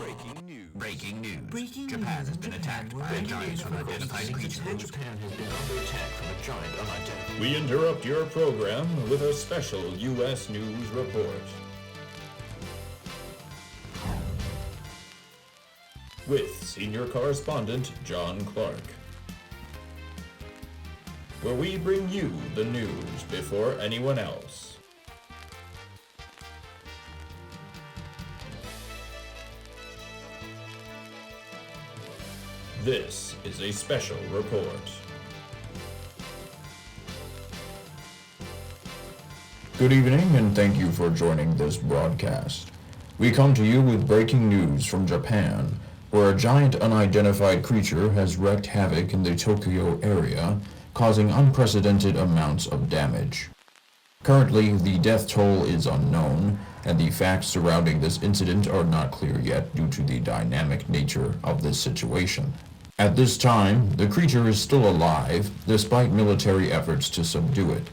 Breaking news. Japan has been attacked by a giant unidentified creature. Japan has been under attack from a giant unidentified. We interrupt your program with a special U.S. News report. With senior correspondent John Clark, where we bring you the news before anyone else. This is a special report. Good evening, and thank you for joining this broadcast. We come to you with breaking news from Japan, where a giant unidentified creature has wreaked havoc in the Tokyo area, causing unprecedented amounts of damage. Currently, the death toll is unknown, and the facts surrounding this incident are not clear yet due to the dynamic nature of this situation. At this time, the creature is still alive, despite military efforts to subdue it.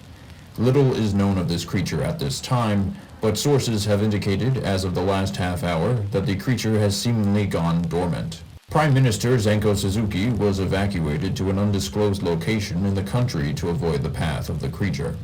Little is known of this creature at this time, but sources have indicated as of the last half hour that the creature has seemingly gone dormant. Prime Minister Zenko Suzuki was evacuated to an undisclosed location in the country to avoid the path of the creature.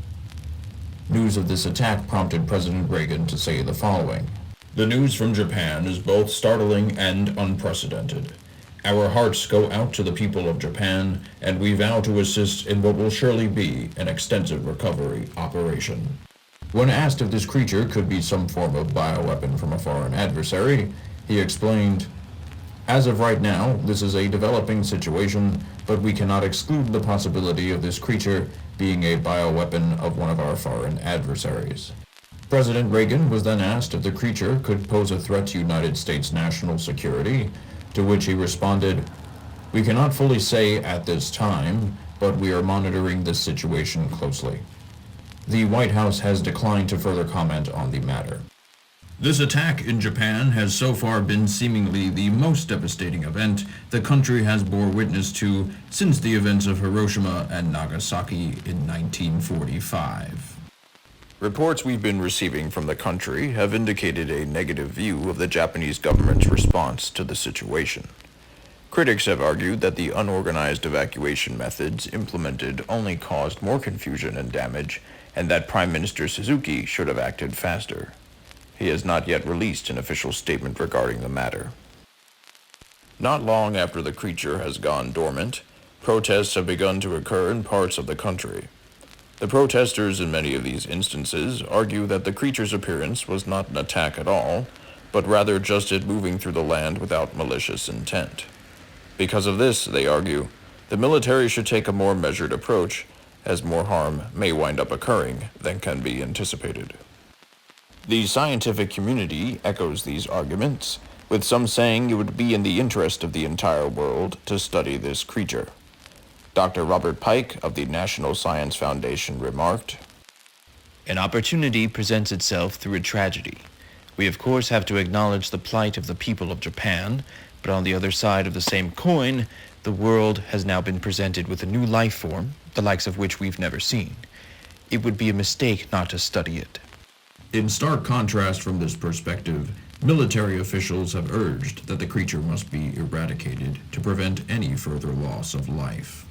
News of this attack prompted President Reagan to say the following: "The news from Japan is both startling and unprecedented. Our hearts go out to the people of Japan, and we vow to assist in what will surely be an extensive recovery operation." When asked if this creature could be some form of bioweapon from a foreign adversary, he explained, "As of right now, this is a developing situation, but we cannot exclude the possibility of this creature being a bioweapon of one of our foreign adversaries." President Reagan was then asked if the creature could pose a threat to United States national security, to which he responded, "We cannot fully say at this time, but we are monitoring this situation closely." The White House has declined to further comment on the matter. This attack in Japan has so far been seemingly the most devastating event the country has bore witness to since the events of Hiroshima and Nagasaki in 1945. Reports we've been receiving from the country have indicated a negative view of the Japanese government's response to the situation. Critics have argued that the unorganized evacuation methods implemented only caused more confusion and damage, and that Prime Minister Suzuki should have acted faster. He has not yet released an official statement regarding the matter. Not long after the creature has gone dormant, protests have begun to occur in parts of the country. The protesters in many of these instances argue that the creature's appearance was not an attack at all, but rather just it moving through the land without malicious intent. Because of this, they argue, the military should take a more measured approach, as more harm may wind up occurring than can be anticipated. The scientific community echoes these arguments, with some saying it would be in the interest of the entire world to study this creature. Dr. Robert Pike of the National Science Foundation remarked, "An opportunity presents itself through a tragedy. We of course have to acknowledge the plight of the people of Japan, but on the other side of the same coin, the world has now been presented with a new life form, the likes of which we've never seen. It would be a mistake not to study it." In stark contrast from this perspective, military officials have urged that the creature must be eradicated to prevent any further loss of life.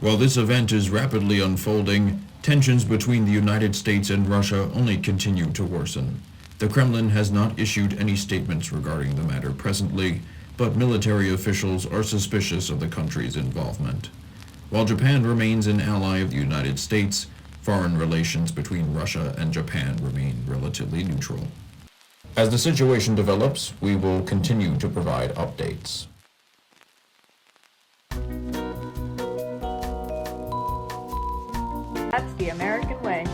While this event is rapidly unfolding, tensions between the United States and Russia only continue to worsen. The Kremlin has not issued any statements regarding the matter presently, but military officials are suspicious of the country's involvement. While Japan remains an ally of the United States, foreign relations between Russia and Japan remain relatively neutral. As the situation develops, we will continue to provide updates. That's the American way.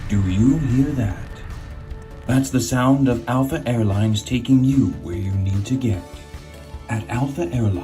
Do you hear that? That's the sound of Alpha Airlines taking you where you need to get. At Alpha Airlines,